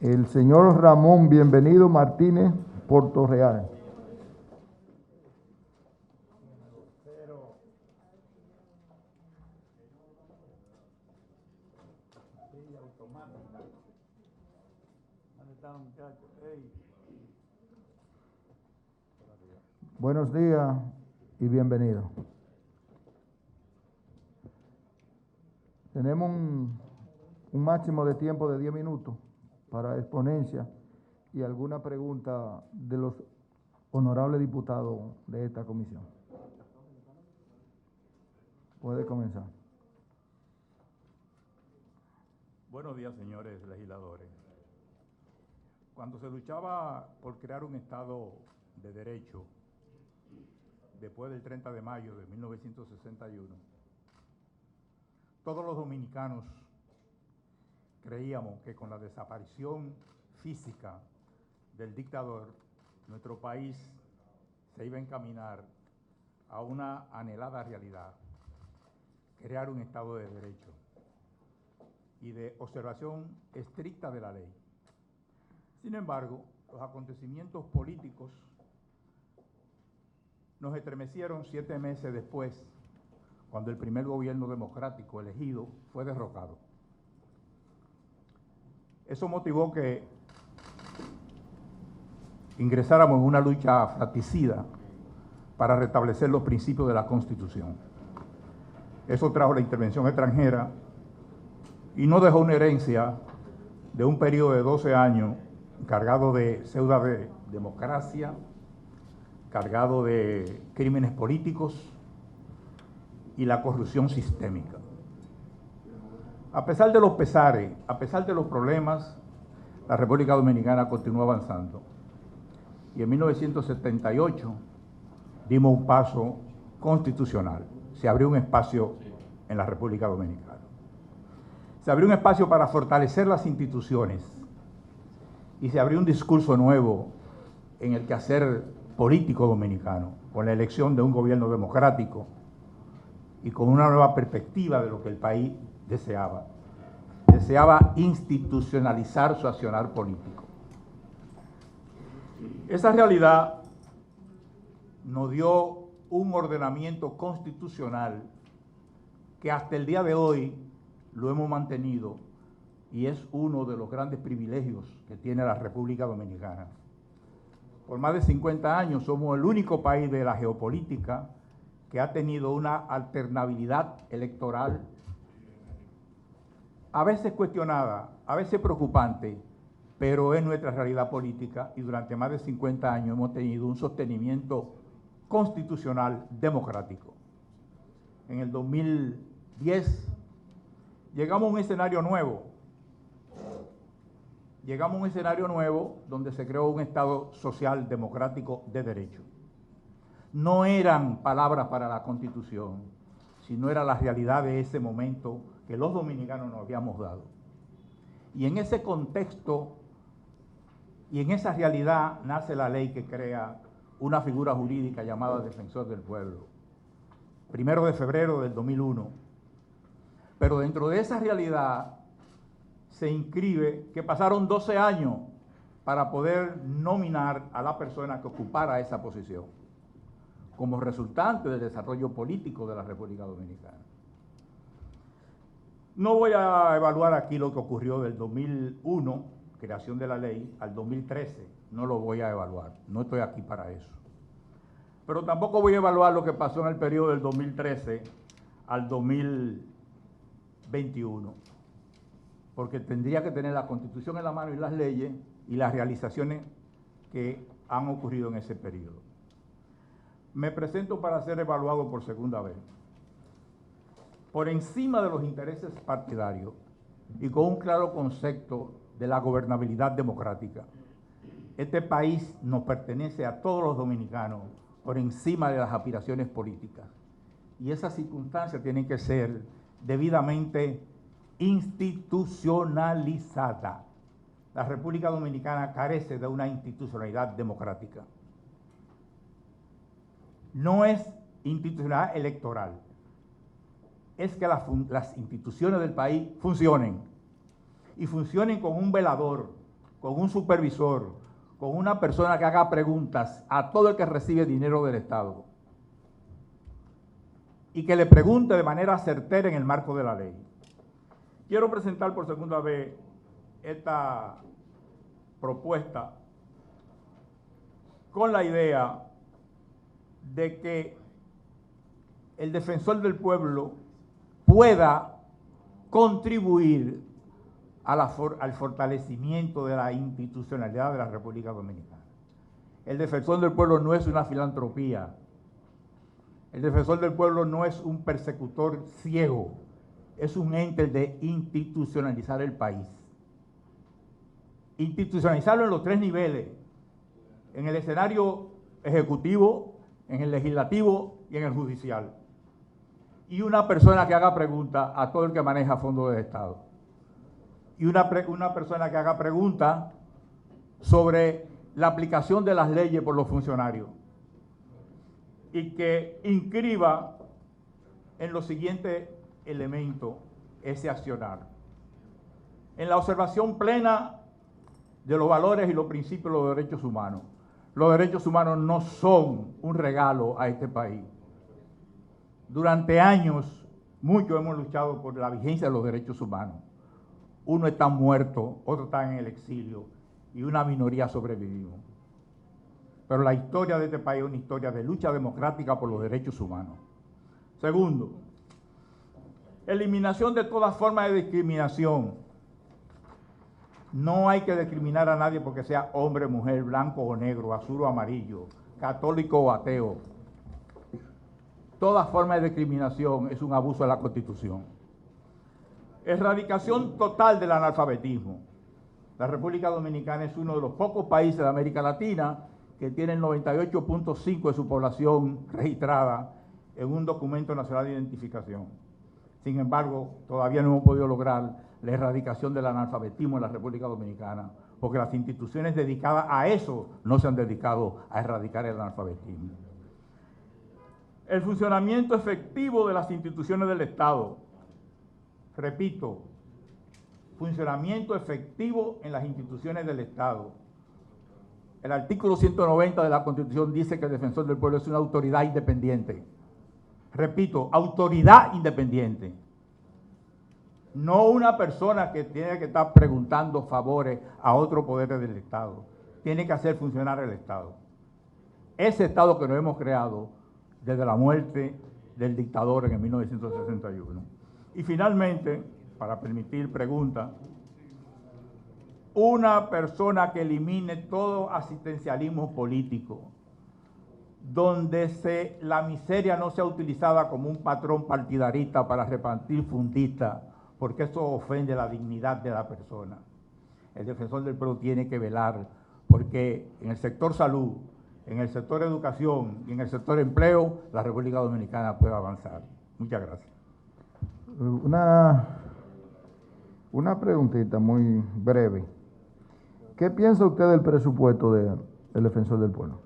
El señor Ramón Bienvenido Martínez Portorreal. Buenos días y bienvenido. Tenemos un máximo de tiempo de 10 minutos para exponencia y alguna pregunta de los honorables diputados de esta comisión. Puede comenzar. Buenos días, señores legisladores. Cuando se luchaba por crear un Estado de Derecho, después del 30 de mayo de 1961, todos los dominicanos creíamos que con la desaparición física del dictador, nuestro país se iba a encaminar a una anhelada realidad, crear un Estado de Derecho y de observación estricta de la ley. Sin embargo, los acontecimientos políticos nos estremecieron 7 meses después, cuando el primer gobierno democrático elegido fue derrocado. Eso motivó que ingresáramos en una lucha fratricida para restablecer los principios de la Constitución. Eso trajo la intervención extranjera y no dejó una herencia de un periodo de 12 años cargado de pseudo de democracia, cargado de crímenes políticos y la corrupción sistémica. A pesar de los pesares, a pesar de los problemas, la República Dominicana continuó avanzando. Y en 1978 dimos un paso constitucional. Se abrió un espacio en la República Dominicana. Se abrió un espacio para fortalecer las instituciones y se abrió un discurso nuevo en el quehacer político dominicano, con la elección de un gobierno democrático y con una nueva perspectiva de lo que el país deseaba. Deseaba institucionalizar su accionar político. Esa realidad nos dio un ordenamiento constitucional que hasta el día de hoy lo hemos mantenido y es uno de los grandes privilegios que tiene la República Dominicana. Por más de 50 años somos el único país de la geopolítica que ha tenido una alternabilidad electoral, a veces cuestionada, a veces preocupante, pero es nuestra realidad política y durante más de 50 años hemos tenido un sostenimiento constitucional democrático. En el 2010 llegamos a un escenario nuevo. Llegamos a un escenario nuevo donde se creó un Estado social democrático de derecho. No eran palabras para la Constitución, sino era la realidad de ese momento que los dominicanos nos habíamos dado. Y en ese contexto y en esa realidad nace la ley que crea una figura jurídica llamada Defensor del Pueblo. 1 de febrero del 2001. Pero dentro de esa realidad se inscribe que pasaron 12 años para poder nominar a la persona que ocupara esa posición, como resultante del desarrollo político de la República Dominicana. No voy a evaluar aquí lo que ocurrió del 2001, creación de la ley, al 2013, no lo voy a evaluar, no estoy aquí para eso. Pero tampoco voy a evaluar lo que pasó en el periodo del 2013 al 2021, porque tendría que tener la Constitución en la mano y las leyes y las realizaciones que han ocurrido en ese periodo. Me presento para ser evaluado por segunda vez. Por encima de los intereses partidarios y con un claro concepto de la gobernabilidad democrática. Este país nos pertenece a todos los dominicanos por encima de las aspiraciones políticas. Y esas circunstancias tienen que ser debidamente institucionalizada. La República Dominicana carece de una institucionalidad democrática. No es institucionalidad electoral, es que las instituciones del país funcionen y funcionen con un velador con un supervisor, con una persona que haga preguntas a todo el que recibe dinero del Estado y que le pregunte de manera certera en el marco de la ley. Quiero presentar por segunda vez esta propuesta con la idea de que el defensor del pueblo pueda contribuir al fortalecimiento de la institucionalidad de la República Dominicana. El defensor del pueblo no es una filantropía. El defensor del pueblo no es un persecutor ciego. Es un ente de institucionalizar el país. Institucionalizarlo en los tres niveles: en el escenario ejecutivo, en el legislativo y en el judicial. Y una persona que haga preguntas a todo el que maneja fondos del Estado. Y una persona que haga preguntas sobre la aplicación de las leyes por los funcionarios. Y que inscriba en los siguientes elementos ese accionar. En la observación plena de los valores y los principios de los derechos humanos. Los derechos humanos no son un regalo a este país. Durante años, muchos hemos luchado por la vigencia de los derechos humanos. Uno está muerto, otro está en el exilio y una minoría sobrevivimos. Pero la historia de este país es una historia de lucha democrática por los derechos humanos. Segundo, eliminación de toda forma de discriminación. No hay que discriminar a nadie porque sea hombre, mujer, blanco o negro, azul o amarillo, católico o ateo. Toda forma de discriminación es un abuso de la Constitución. Erradicación total del analfabetismo. La República Dominicana es uno de los pocos países de América Latina que tiene el 98.5% de su población registrada en un documento nacional de identificación. Sin embargo, todavía no hemos podido lograr la erradicación del analfabetismo en la República Dominicana, porque las instituciones dedicadas a eso no se han dedicado a erradicar el analfabetismo. El funcionamiento efectivo de las instituciones del Estado. Repito, funcionamiento efectivo en las instituciones del Estado. El artículo 190 de la Constitución dice que el defensor del pueblo es una autoridad independiente. Repito, autoridad independiente. No una persona que tiene que estar preguntando favores a otro poder del Estado. Tiene que hacer funcionar el Estado. Ese Estado que nos hemos creado desde la muerte del dictador en el 1961. Y finalmente, para permitir preguntas, una persona que elimine todo asistencialismo político, donde la miseria no sea utilizada como un patrón partidarista para repartir fundistas, porque eso ofende la dignidad de la persona. El defensor del pueblo tiene que velar porque en el sector salud, en el sector educación y en el sector empleo, la República Dominicana pueda avanzar. Muchas gracias. Una preguntita muy breve. ¿Qué piensa usted del presupuesto del defensor del pueblo?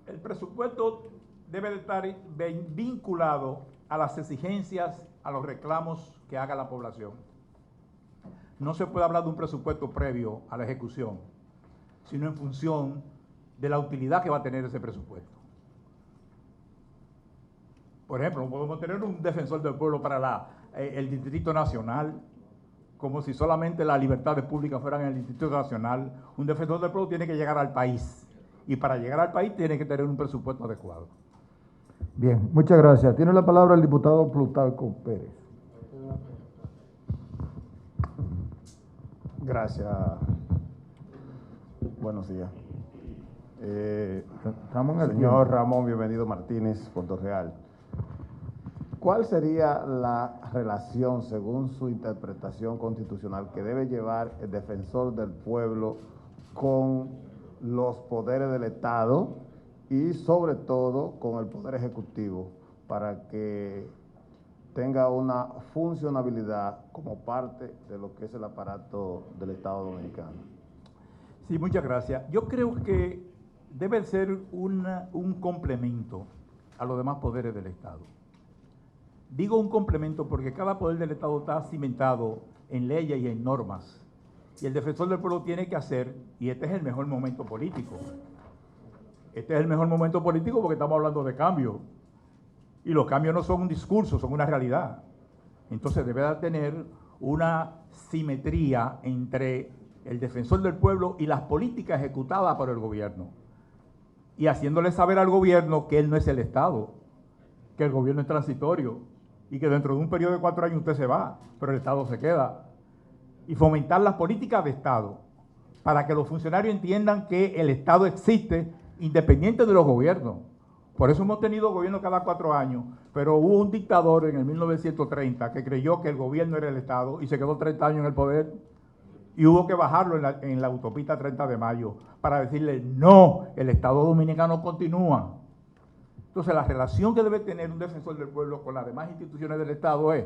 El presupuesto debe de estar vinculado a las exigencias, a los reclamos que haga la población. No se puede hablar de un presupuesto previo a la ejecución, sino en función de la utilidad que va a tener ese presupuesto. Por ejemplo, podemos tener un defensor del pueblo para el Distrito Nacional, como si solamente las libertades públicas fueran en el Distrito Nacional. Un defensor del pueblo tiene que llegar al país, y para llegar al país tiene que tener un presupuesto adecuado. Bien, muchas gracias. Tiene la palabra el diputado Plutarco Pérez. Gracias. Buenos días. Señor Ramón, bienvenido Martínez, Puerto Real. ¿Cuál sería la relación, según su interpretación constitucional, que debe llevar el defensor del pueblo con los poderes del Estado y sobre todo con el Poder Ejecutivo para que tenga una funcionabilidad como parte de lo que es el aparato del Estado Dominicano? Sí, muchas gracias. Yo creo que debe ser un complemento a los demás poderes del Estado. Digo un complemento porque cada poder del Estado está cimentado en leyes y en normas. Y el defensor del pueblo tiene que hacer, y este es el mejor momento político. Este es el mejor momento político porque estamos hablando de cambio. Y los cambios no son un discurso, son una realidad. Entonces debe de tener una simetría entre el defensor del pueblo y las políticas ejecutadas por el gobierno. Y haciéndole saber al gobierno que él no es el Estado, que el gobierno es transitorio y que dentro de un periodo de 4 años usted se va, pero el Estado se queda. Y fomentar las políticas de Estado para que los funcionarios entiendan que el Estado existe independiente de los gobiernos. Por eso hemos tenido gobierno cada 4 años, pero hubo un dictador en el 1930 que creyó que el gobierno era el Estado y se quedó 30 años en el poder y hubo que bajarlo en la autopista 30 de mayo para decirle no, el Estado dominicano continúa. Entonces la relación que debe tener un defensor del pueblo con las demás instituciones del Estado es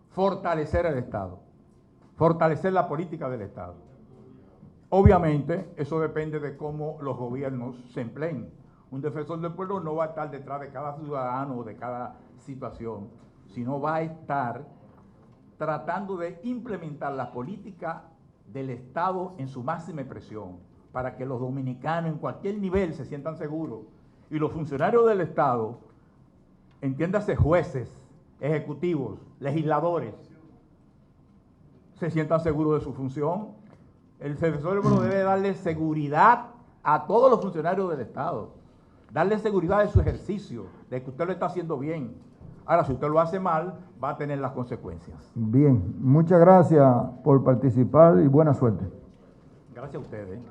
fortalecer el Estado, fortalecer la política del Estado. Obviamente eso depende de cómo los gobiernos se empleen. Un defensor del pueblo no va a estar detrás de cada ciudadano o de cada situación, sino va a estar tratando de implementar la política del Estado en su máxima expresión, para que los dominicanos en cualquier nivel se sientan seguros. Y los funcionarios del Estado, entiéndase jueces, ejecutivos, legisladores, se sientan seguros de su función. El defensor del pueblo debe darle seguridad a todos los funcionarios del Estado. Darle seguridad de su ejercicio, de que usted lo está haciendo bien. Ahora, si usted lo hace mal, va a tener las consecuencias. Bien, muchas gracias por participar y buena suerte. Gracias a ustedes.